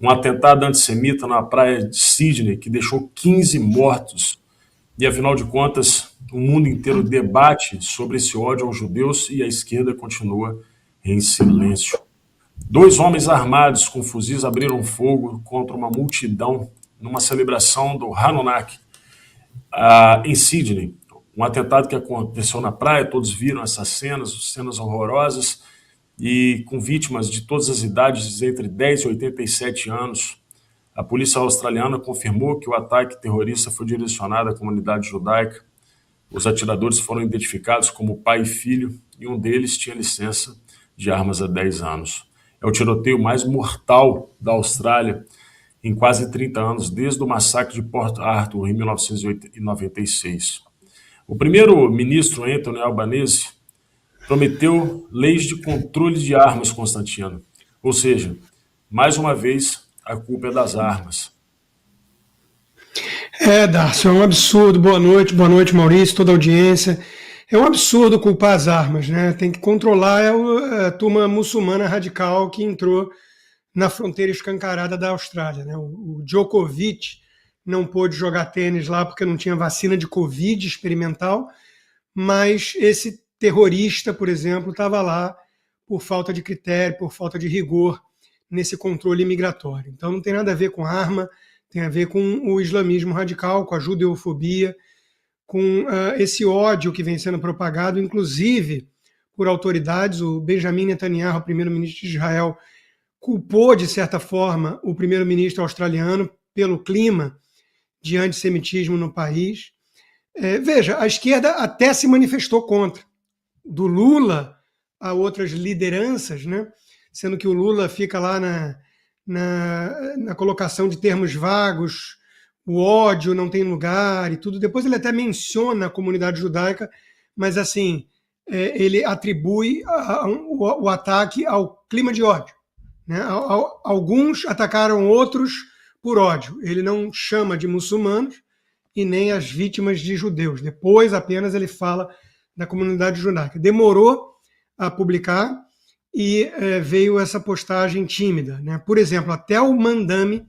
Um atentado antissemita na praia de Sydney que deixou 15 mortos. E, afinal de contas, o mundo inteiro debate sobre esse ódio aos judeus e a esquerda continua em silêncio. 2 homens armados com fuzis abriram fogo contra uma multidão numa celebração do Hanukkah em Sydney. Um atentado que aconteceu na praia, todos viram essas cenas horrorosas, e com vítimas de todas as idades, entre 10 e 87 anos. A polícia australiana confirmou que o ataque terrorista foi direcionado à comunidade judaica. Os atiradores foram identificados como pai e filho, e um deles tinha licença de armas há 10 anos. É o tiroteio mais mortal da Austrália em quase 30 anos, desde o massacre de Port Arthur, em 1996. O primeiro-ministro Anthony Albanese prometeu leis de controle de armas, Constantino. Ou seja, mais uma vez, a culpa é das armas. Darcy, é um absurdo. Boa noite, Maurício, toda a audiência. É um absurdo culpar as armas, né? Tem que controlar a turma muçulmana radical que entrou na fronteira escancarada da Austrália, né? O Djokovic não pôde jogar tênis lá porque não tinha vacina de Covid experimental, mas esse terrorista, por exemplo, estava lá por falta de critério, por falta de rigor nesse controle migratório. Então não tem nada a ver com arma, tem a ver com o islamismo radical, com a judeofobia, com esse ódio que vem sendo propagado, inclusive por autoridades. O Benjamin Netanyahu, o primeiro-ministro de Israel, culpou, de certa forma, o primeiro-ministro australiano pelo clima de antissemitismo no país. Veja, a esquerda até se manifestou contra. Do Lula a outras lideranças, né? Sendo que o Lula fica lá na colocação de termos vagos, o ódio não tem lugar e tudo. Depois ele até menciona a comunidade judaica, mas assim, ele atribui o ataque ao clima de ódio, né? Alguns atacaram outros por ódio. Ele não chama de muçulmanos e nem as vítimas de judeus. Depois apenas ele fala da comunidade judaica. Demorou a publicar e veio essa postagem tímida, né? Por exemplo, até o Mandami,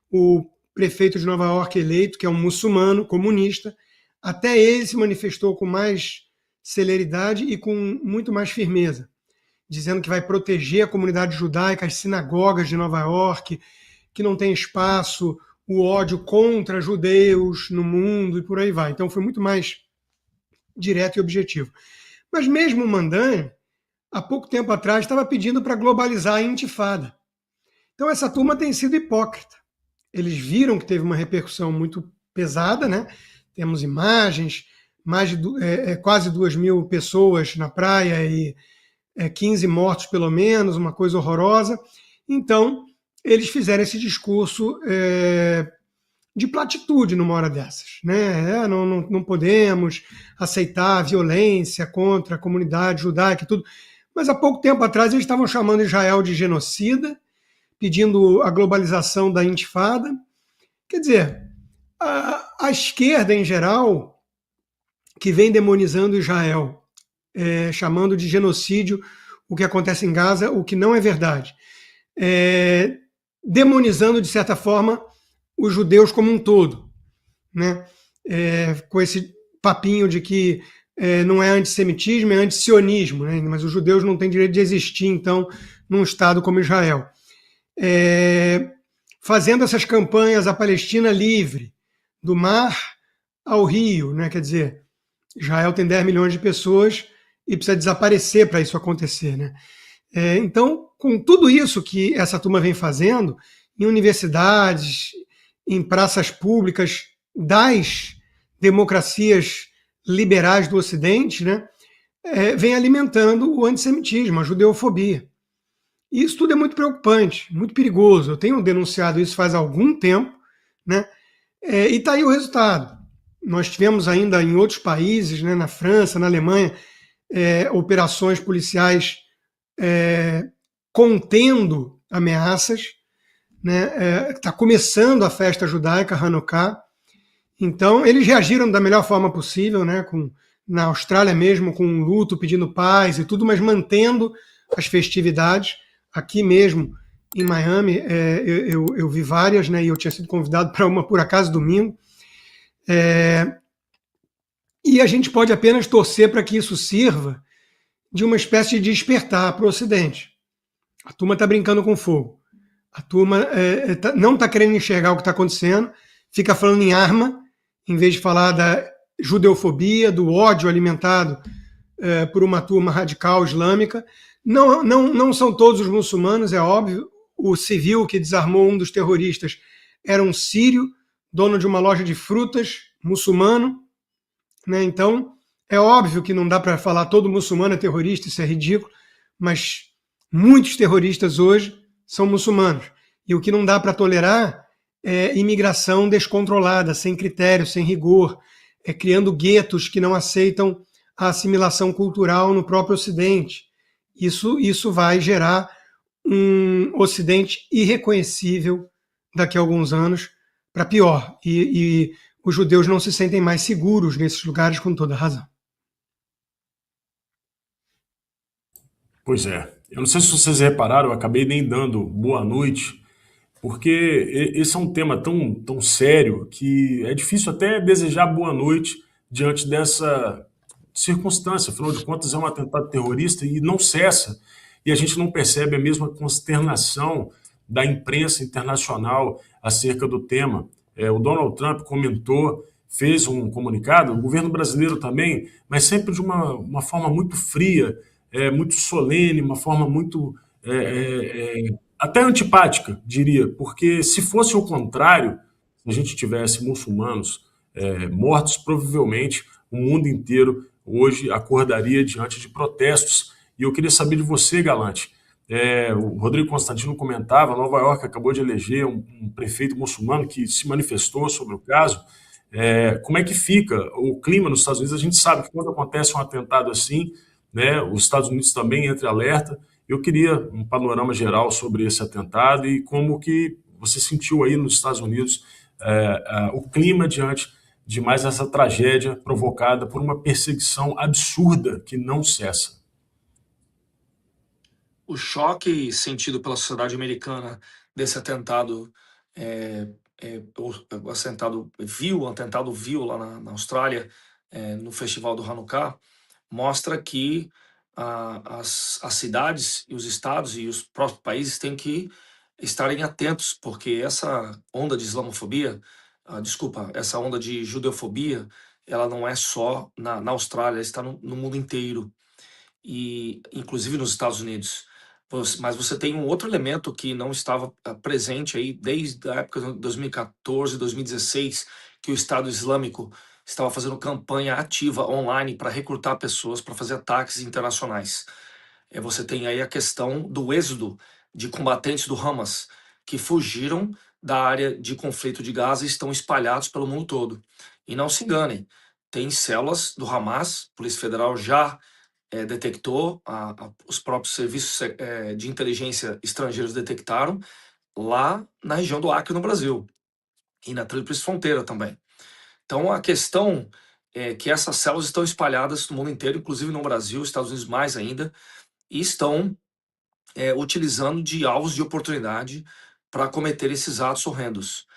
o prefeito de Nova York eleito, que é um muçulmano comunista, até ele se manifestou com mais celeridade e com muito mais firmeza, dizendo que vai proteger a comunidade judaica, as sinagogas de Nova York, que não tem espaço, o ódio contra judeus no mundo e por aí vai. Então foi muito mais direto e objetivo. Mas mesmo o Mandani, há pouco tempo atrás, estava pedindo para globalizar a intifada. Então essa turma tem sido hipócrita. Eles viram que teve uma repercussão muito pesada, né? Temos imagens, quase 2.000 pessoas na praia e 15 mortos pelo menos, uma coisa horrorosa. Então, eles fizeram esse discurso de platitude numa hora dessas, né? Não podemos aceitar a violência contra a comunidade judaica e tudo. Mas há pouco tempo atrás eles estavam chamando Israel de genocida, pedindo a globalização da intifada. Quer dizer, a esquerda em geral, que vem demonizando Israel, chamando de genocídio o que acontece em Gaza, o que não é verdade, demonizando, de certa forma, os judeus como um todo, né? Com esse papinho de que não é antissemitismo, é antisionismo, né? Mas os judeus não têm direito de existir, então, num Estado como Israel. Fazendo essas campanhas a Palestina livre, do mar ao rio, né? Quer dizer, Israel tem 10 milhões de pessoas e precisa desaparecer para isso acontecer, né? Então, com tudo isso que essa turma vem fazendo, em universidades, em praças públicas das democracias liberais do Ocidente, né? Vem alimentando o antissemitismo, a judeofobia. E isso tudo é muito preocupante, muito perigoso. Eu tenho denunciado isso faz algum tempo, né? E está aí o resultado. Nós tivemos ainda em outros países, né, na França, na Alemanha, operações policiais contendo ameaças, né? Está começando a festa judaica, Hanukkah. Então, eles reagiram da melhor forma possível, né? Na Austrália mesmo, com um luto, pedindo paz e tudo, mas mantendo as festividades. Aqui mesmo, em Miami, eu vi várias, né, e eu tinha sido convidado para uma por acaso domingo. E a gente pode apenas torcer para que isso sirva de uma espécie de despertar para o Ocidente. A turma está brincando com fogo. A turma não está querendo enxergar o que está acontecendo, fica falando em arma, em vez de falar da judeofobia, do ódio alimentado por uma turma radical islâmica. Não são todos os muçulmanos, é óbvio. O civil que desarmou um dos terroristas era um sírio, dono de uma loja de frutas, muçulmano. Né? Então, é óbvio que não dá para falar todo muçulmano é terrorista, isso é ridículo, mas muitos terroristas hoje são muçulmanos. E o que não dá para tolerar é imigração descontrolada, sem critério, sem rigor, criando guetos que não aceitam a assimilação cultural no próprio Ocidente. Isso vai gerar um Ocidente irreconhecível daqui a alguns anos para pior. E os judeus não se sentem mais seguros nesses lugares, com toda razão. Pois é. Eu não sei se vocês repararam, eu acabei nem dando boa noite, porque esse é um tema tão sério que é difícil até desejar boa noite diante dessa circunstância. Afinal de contas, é um atentado terrorista e não cessa. E a gente não percebe a mesma consternação da imprensa internacional acerca do tema. O Donald Trump comentou, fez um comunicado, o governo brasileiro também, mas sempre de uma forma muito fria, muito solene, uma forma muito até antipática, diria, porque se fosse o contrário, se a gente tivesse muçulmanos mortos, provavelmente o mundo inteiro hoje acordaria diante de protestos. E eu queria saber de você, Galante. O Rodrigo Constantino comentava, Nova York acabou de eleger um prefeito muçulmano que se manifestou sobre o caso. Como é que fica o clima nos Estados Unidos? A gente sabe que quando acontece um atentado assim, né, os Estados Unidos também entram em alerta. Eu queria um panorama geral sobre esse atentado e como que você sentiu aí nos Estados Unidos o clima diante de mais essa tragédia provocada por uma perseguição absurda que não cessa. O choque sentido pela sociedade americana desse atentado, o atentado vil lá na Austrália, no festival do Hanukkah, mostra que as cidades e os estados e os próprios países têm que estarem atentos, porque essa onda de islamofobia, essa onda de judeofobia, ela não é só na Austrália, ela está no mundo inteiro, e inclusive nos Estados Unidos. Mas você tem um outro elemento que não estava presente aí desde a época de 2014, 2016, que o Estado Islâmico estava fazendo campanha ativa online para recrutar pessoas para fazer ataques internacionais. Você tem aí a questão do êxodo de combatentes do Hamas, que fugiram da área de conflito de Gaza e estão espalhados pelo mundo todo. E não se enganem, tem células do Hamas, a Polícia Federal já detectou, os próprios serviços de inteligência estrangeiros detectaram, lá na região do Acre, no Brasil, e na Tríplice Fronteira também. Então, a questão é que essas células estão espalhadas no mundo inteiro, inclusive no Brasil, Estados Unidos mais ainda, e estão utilizando de alvos de oportunidade para cometer esses atos horrendos.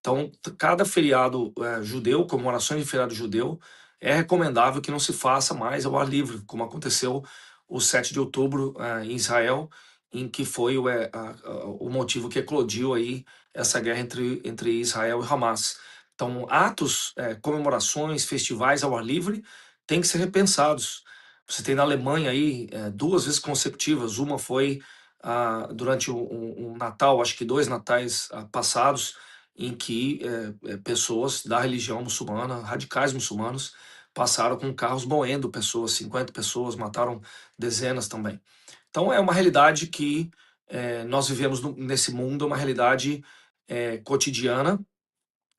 Então, cada feriado judeu, comemorações de feriado judeu, é recomendável que não se faça mais ao ar livre, como aconteceu o 7 de outubro em Israel, em que foi o motivo que eclodiu aí essa guerra entre Israel e Hamas. Então, atos, comemorações, festivais ao ar livre têm que ser repensados. Você tem na Alemanha aí 2 vezes consecutivas, uma foi durante um Natal, acho que 2 natais passados, em que pessoas da religião muçulmana, radicais muçulmanos, passaram com carros moendo pessoas, 50 pessoas, mataram dezenas também. Então é uma realidade que nós vivemos nesse mundo, é uma realidade cotidiana,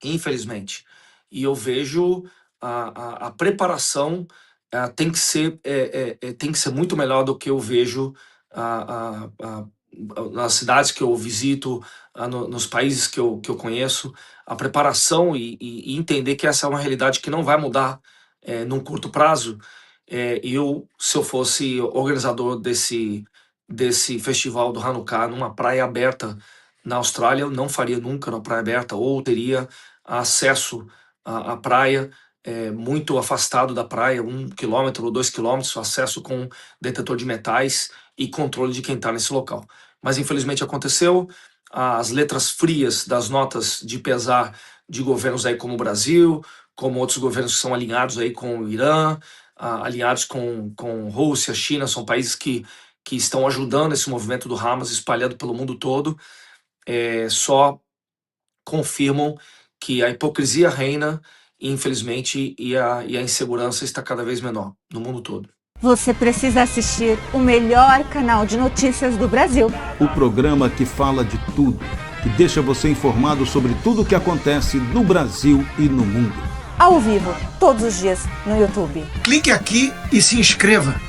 infelizmente. E eu vejo a preparação tem que ser muito melhor do que eu vejo nas cidades que eu visito, nos países que eu conheço, a preparação e entender que essa é uma realidade que não vai mudar num curto prazo. Se eu fosse organizador desse festival do Hanukkah numa praia aberta na Austrália. Eu não faria nunca na praia aberta, ou teria acesso à praia muito afastado da praia, 1 quilômetro ou 2 quilômetros, acesso com detetor de metais e controle de quem está nesse local. Mas infelizmente aconteceu. As letras frias das notas de pesar de governos aí como o Brasil, como outros governos que são alinhados aí com o Irã, alinhados com Rússia, China, são países que estão ajudando esse movimento do Hamas espalhado pelo mundo todo, só confirmam que a hipocrisia reina, infelizmente, e a insegurança está cada vez menor no mundo todo. Você precisa assistir o melhor canal de notícias do Brasil. O programa que fala de tudo, que deixa você informado sobre tudo o que acontece no Brasil e no mundo. Ao vivo, todos os dias, no YouTube. Clique aqui e se inscreva.